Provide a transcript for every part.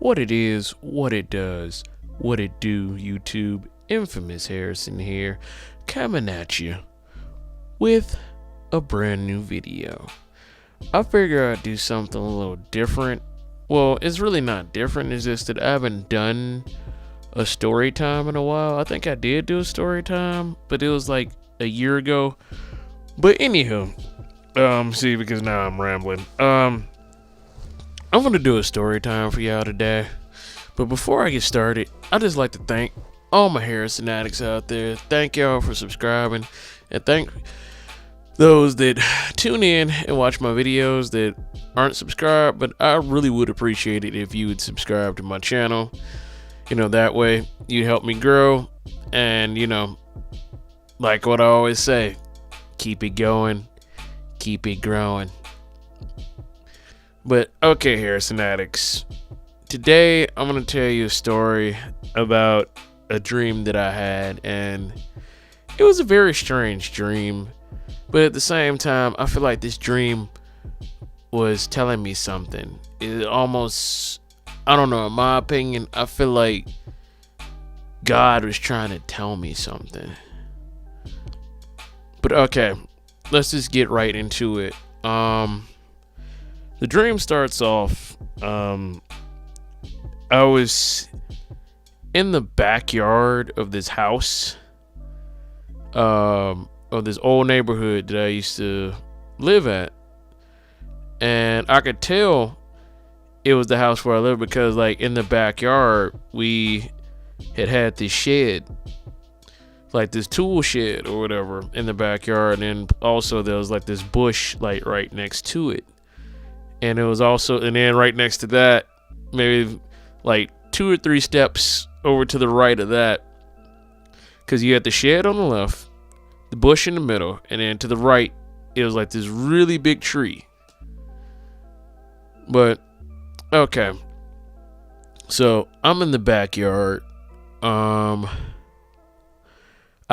What it is, what it does, what it do, YouTube. Infamous Harrison here, coming at you with a brand new video. I figure I'd do something a little different. Well, it's really not different, it's just that I haven't done a story time in a while. I think I did do a story time, but it was like a year ago. But anywho, see, because now I'm rambling. I'm gonna do a story time for y'all today. But before I get started, I'd just like to thank all my Harrison addicts out there. Thank y'all for subscribing, and thank those that tune in and watch my videos that aren't subscribed. But I really would appreciate it if you would subscribe to my channel. That way you help me grow, and like what I always say, keep it going, keep it growing. But okay, Harrison addicts, today I'm gonna tell you a story about a dream that I had, and it was a very strange dream, but at the same time I feel like this dream was telling me something. It almost, I don't know, in my opinion, I feel like God was trying to tell me something. But okay, let's just get right into it. The dream starts off, I was in the backyard of this house, of this old neighborhood that I used to live at, and I could tell it was the house where I lived because, like, in the backyard we had this shed, like this tool shed or whatever, in the backyard, and also there was like this bush like right next to it, and it was also, and then right next to that, maybe like 2 or 3 steps over to the right of that, because you had the shed on the left, the bush in the middle, and then to the right it was like this really big tree. But okay, so I'm in the backyard. I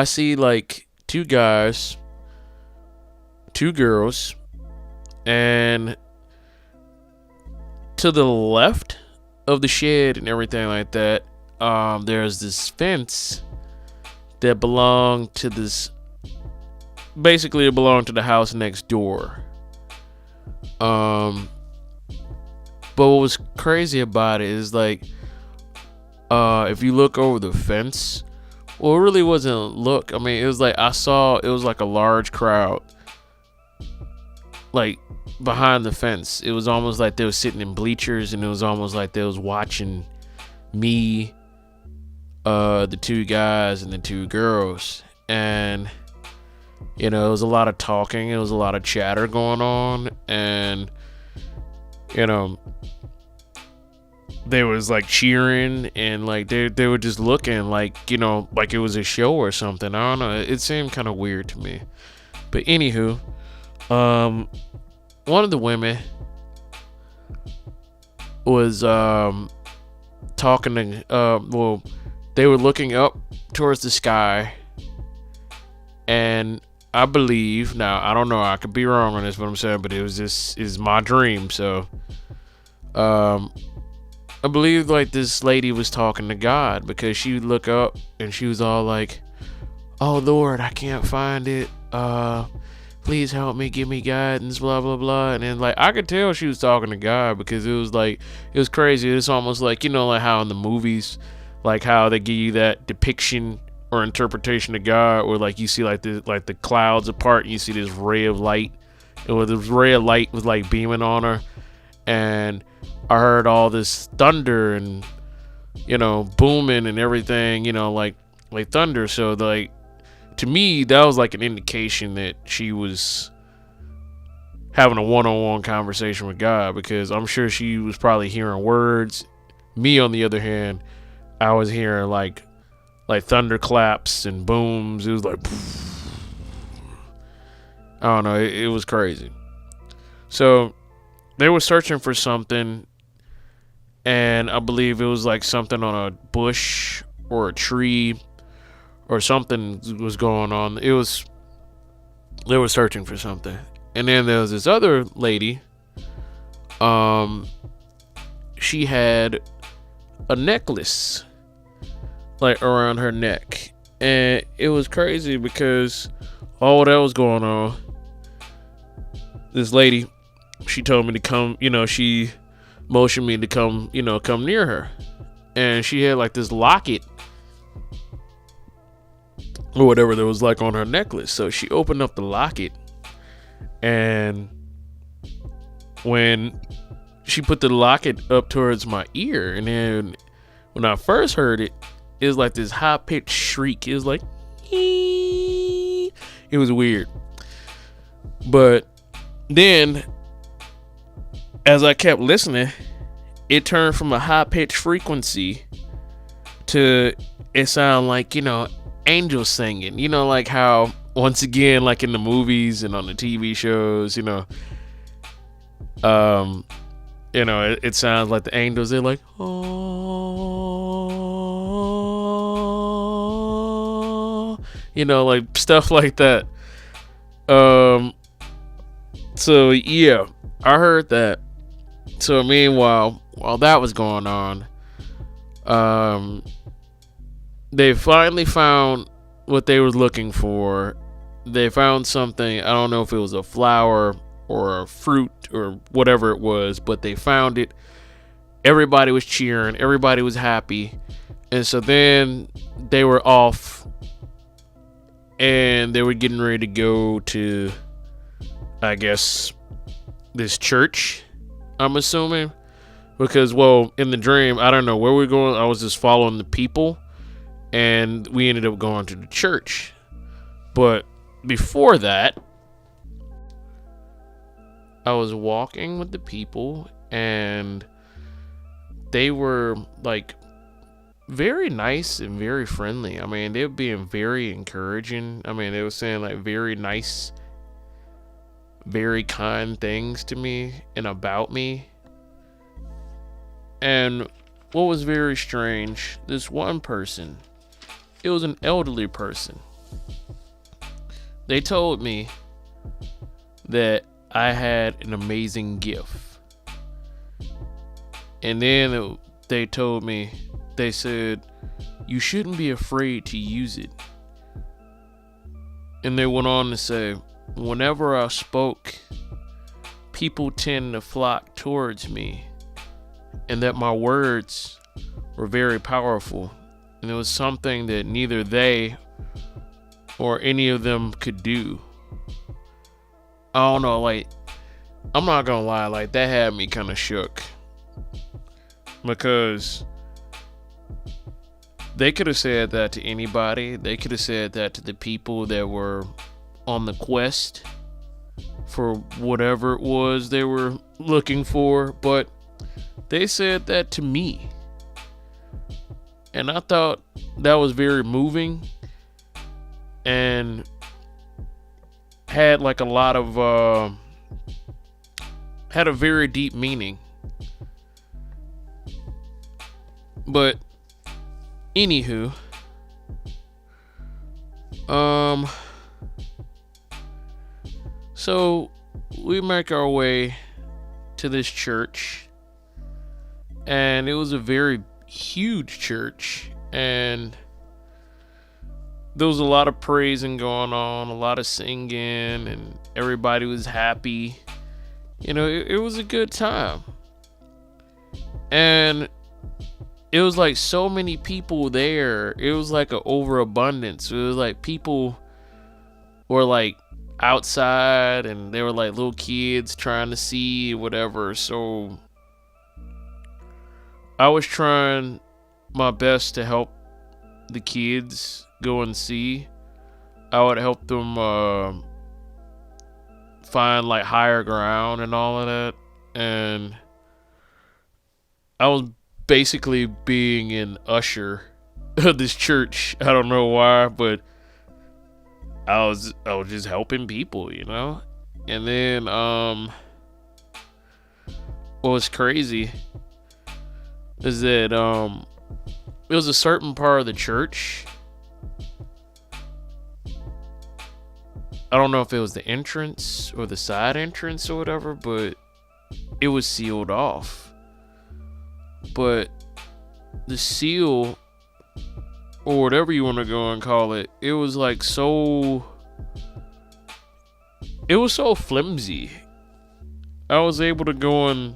see like 2 guys, 2 girls, and to the left of the shed and everything like that, there's this fence that belonged to this, basically it belonged to the house next door. But what was crazy about it is, like, if you look over the fence, well, it really wasn't look. I mean, it was like I saw, it was like a large crowd, like, behind the fence. It was almost like they were sitting in bleachers, and it was almost like they was watching me, the 2 guys and the 2 girls. And it was a lot of talking, it was a lot of chatter going on, and they was like cheering, and like they were just looking like, like it was a show or something. I don't know, it seemed kind of weird to me. But anywho, one of the women was talking to, well, they were looking up towards the sky, and I believe, now I don't know, I could be wrong on this, what I'm saying, but this is my dream, so I believe like this lady was talking to God, because she would look up and she was all like, "Oh Lord, I can't find it, please help me, give me guidance, blah blah blah." And then, like, I could tell she was talking to God, because it was crazy. It's almost like, like how in the movies, like how they give you that depiction or interpretation of God, or like you see like the clouds apart, and you see this ray of light, and this ray of light was like beaming on her, and I heard all this thunder and booming and everything, like thunder. So, like, to me that was like an indication that she was having a one-on-one conversation with God, because I'm sure she was probably hearing words. Me, on the other hand, I was hearing like thunderclaps and booms. It was like, I don't know, it was crazy. So they were searching for something, and I believe it was like something on a bush or a tree or something was going on. They were searching for something. And then there was this other lady. She had a necklace like around her neck. And it was crazy because all that was going on, this lady, she told me to come, she motioned me to come, come near her. And she had like this locket or whatever that was like on her necklace. So she opened up the locket, and when she put the locket up towards my ear, and then when I first heard it, it was like this high pitched shriek. It was like, ee. It was weird. But then as I kept listening, it turned from a high pitched frequency to it sounded like, angels singing. Like how, once again, like in the movies and on the TV shows, it sounds like the angels. They're like, oh, like stuff like that. So yeah, I heard that. So meanwhile, while that was going on, they finally found what they were looking for. They found something. I don't know if it was a flower or a fruit or whatever it was, but they found it. Everybody was cheering. Everybody was happy. And so then they were off, and they were getting ready to go to, I guess, this church, I'm assuming. Because, well, in the dream, I don't know where we were going. I was just following the people, and we ended up going to the church. But before that, I was walking with the people, and they were like very nice and very friendly. I mean, they were being very encouraging. I mean, they were saying like very nice, very kind things to me and about me. And what was very strange, this one person, it was an elderly person. They told me that I had an amazing gift. And then they told me, they said, you shouldn't be afraid to use it. And they went on to say, whenever I spoke, people tend to flock towards me, and that my words were very powerful. And it was something that neither they or any of them could do. I don't know, like, I'm not gonna lie, like, that had me kind of shook. Because they could have said that to anybody. They could have said that to the people that were on the quest for whatever it was they were looking for. But they said that to me. And I thought that was very moving. And had like a lot of, had a very deep meaning. But anywho, so we make our way to this church, and it was a very huge church, and there was a lot of praising going on, a lot of singing, and everybody was happy. It was a good time. And it was like so many people there. It was like an overabundance. It was like people were like outside, and they were like little kids trying to see whatever. So I was trying my best to help the kids go and see. I would help them find like higher ground and all of that. And I was basically being an usher of this church. I don't know why, but I was just helping people, And then what was crazy is that it was a certain part of the church. I don't know if it was the entrance or the side entrance or whatever, but it was sealed off. But the seal, or whatever you want to go and call it, it was like it was so flimsy. I was able to go and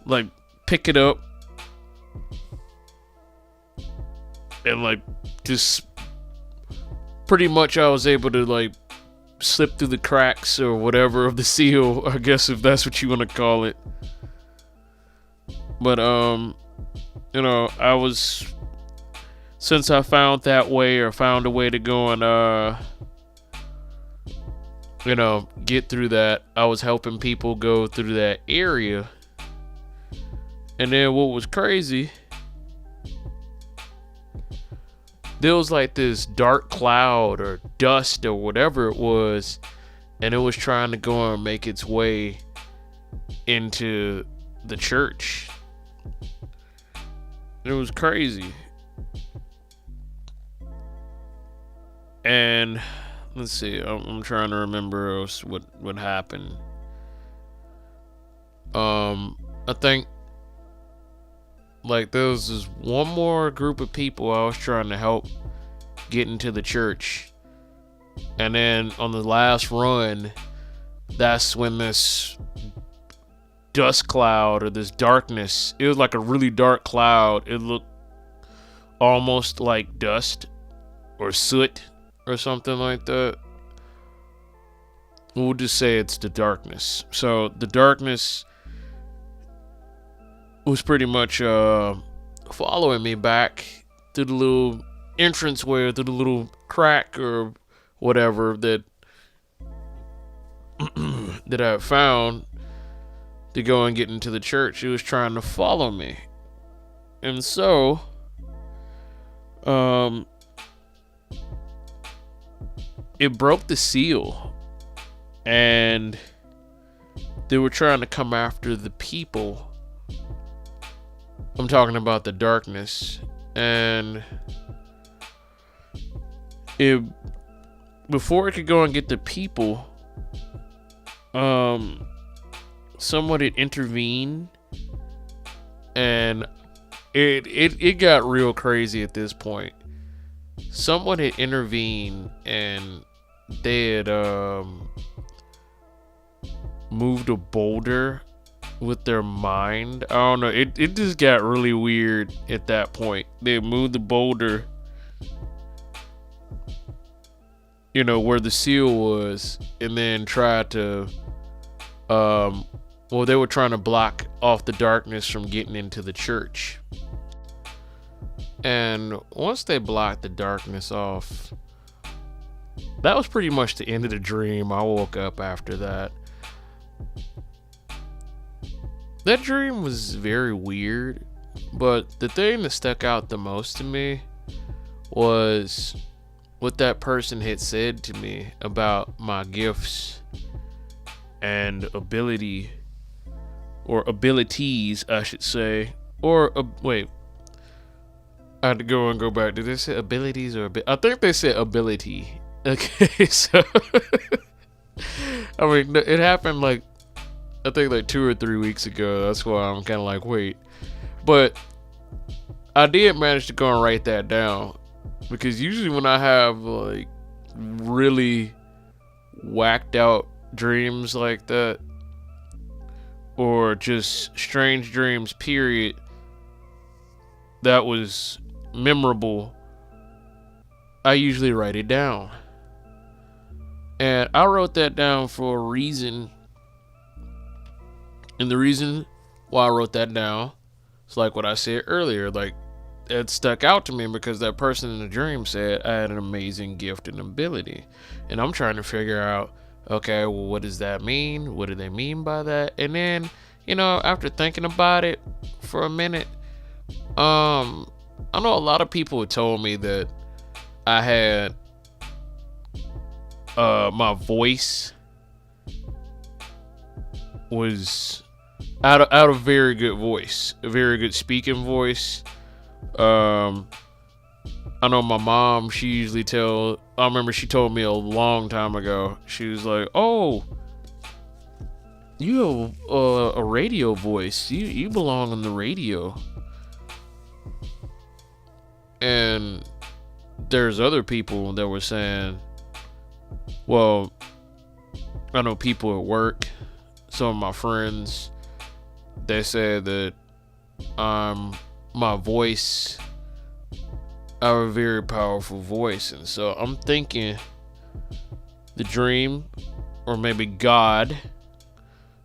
like pick it up and like just pretty much I was able to like slip through the cracks or whatever of the seal, I guess, if that's what you want to call it. But I was, since I found a way to go and get through that, I was helping people go through that area. And then what was crazy, there was like this dark cloud or dust or whatever it was, and it was trying to go and make its way into the church. It was crazy. And let's see, I'm trying to remember what happened. I think like there was this one more group of people I was trying to help get into the church. And then on the last run, that's when this dust cloud or this darkness, it was like a really dark cloud. It looked almost like dust or soot or something like that. We'll just say it's the darkness. So the darkness was pretty much following me back through the little entranceway, through the little crack or whatever that that I found to go and get into the church. It was trying to follow me. And so it broke the seal, and they were trying to come after the people. I'm talking about the darkness. And before it could go and get the people, someone had intervened, and it got real crazy at this point. Someone had intervened, and they had moved a boulder with their mind. I don't know. It just got really weird at that point. They moved the boulder, where the seal was, and then tried to, they were trying to block off the darkness from getting into the church. And once they blocked the darkness off, that was pretty much the end of the dream. I woke up after that. That dream was very weird, but the thing that stuck out the most to me was what that person had said to me about my gifts and abilities, I should say. Wait, I had to go back. Did they say abilities or I think they said ability. Okay, so I mean, it happened like, I think like 2 or 3 weeks ago. That's why I'm kind of like, wait. But I did manage to go and write that down, because usually when I have like really whacked out dreams like that, or just strange dreams, period, that was memorable, I usually write it down. And I wrote that down for a reason. And the reason why I wrote that down is like what I said earlier. Like, it stuck out to me because that person in the dream said I had an amazing gift and ability. And I'm trying to figure out, okay, well, what does that mean? What do they mean by that? And then, after thinking about it for a minute, I know a lot of people had told me that I had my voice was out of very good voice, a very good speaking voice. I know my mom, I remember she told me a long time ago, she was like, oh, you have a radio voice, you belong on the radio. And there's other people that were saying, well, I know people at work, some of my friends, they said that my voice, I have a very powerful voice. And so I'm thinking the dream, or maybe God,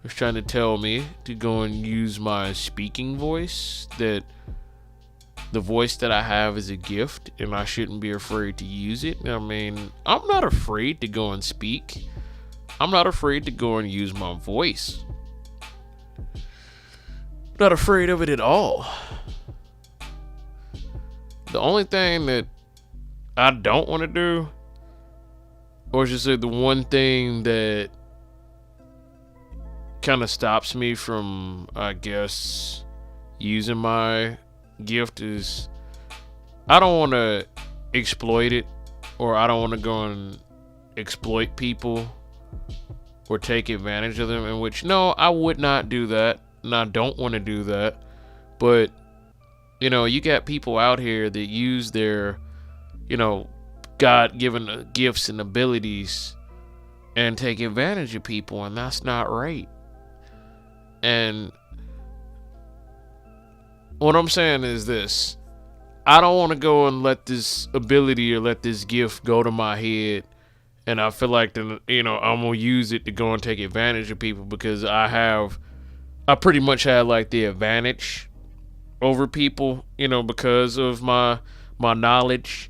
was trying to tell me to go and use my speaking voice, that the voice that I have is a gift and I shouldn't be afraid to use it. I mean, I'm not afraid to go and speak. I'm not afraid to go and use my voice. Not afraid of it at all. The only thing that I don't want to do, or should say the one thing that kind of stops me from, I guess, using my gift, is I don't want to exploit it, or I don't want to go and exploit people or take advantage of them, in which, no, I would not do that, and I don't want to do that. But you got people out here that use their God-given gifts and abilities and take advantage of people, and that's not right. And what I'm saying is this: I don't want to go and let this ability or let this gift go to my head, and I feel like I'm gonna use it to go and take advantage of people, because I pretty much had like the advantage over people, because of my knowledge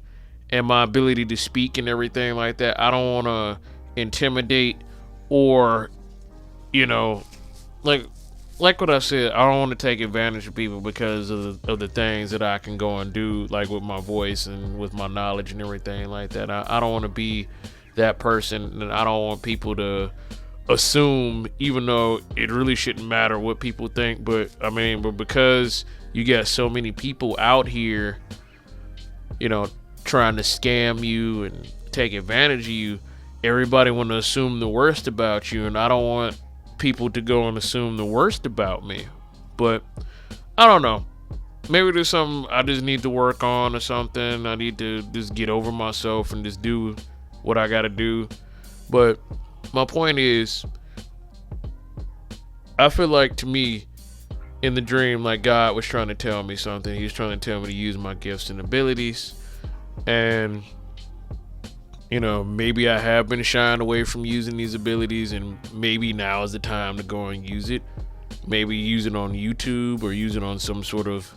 and my ability to speak and everything like that. I don't want to intimidate, or like what I said, I don't want to take advantage of people because of the things that I can go and do, like with my voice and with my knowledge and everything like that. I don't want to be that person, and I don't want people to assume, even though it really shouldn't matter what people think. But because you got so many people out here, trying to scam you and take advantage of you, everybody want to assume the worst about you, and I don't want people to go and assume the worst about me. But I don't know, maybe there's something I just need to work on, or something. I need to just get over myself and just do what I gotta do. But my point is, I feel like, to me, in the dream, like God was trying to tell me something. He was trying to tell me to use my gifts and abilities. And maybe I have been shying away from using these abilities, and maybe now is the time to go and use it. Maybe use it on YouTube, or use it on some sort of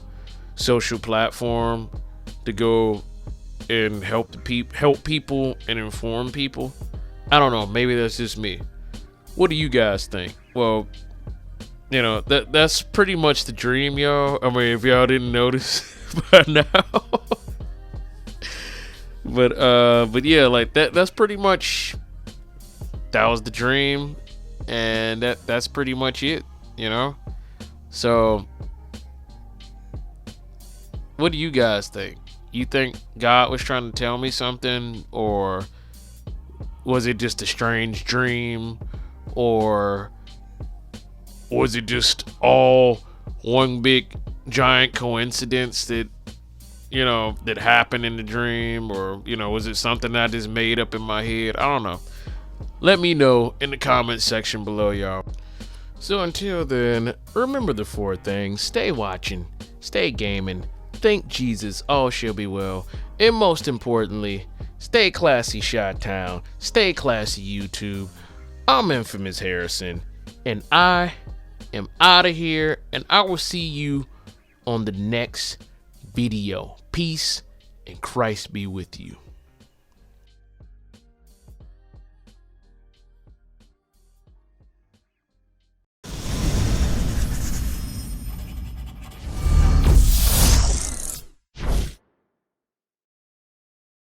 social platform to go and help people and inform people. I don't know, maybe that's just me. What do you guys think? Well, that's pretty much the dream, y'all. I mean, if y'all didn't notice by now. But yeah, like that's pretty much, that was the dream, and that's pretty much it, So what do you guys think? You think God was trying to tell me something, or was it just a strange dream, or was it just all one big giant coincidence that that happened in the dream? Or was it something I just made up in my head? I don't know. Let me know in the comment section below, y'all. So until then, remember the 4 things: stay watching, stay gaming, thank Jesus, all shall be well, and most importantly, stay classy, Chi-Town, stay classy, YouTube. I'm Infamous Harrison, and I am out of here, and I will see you on the next video. Peace and Christ be with you.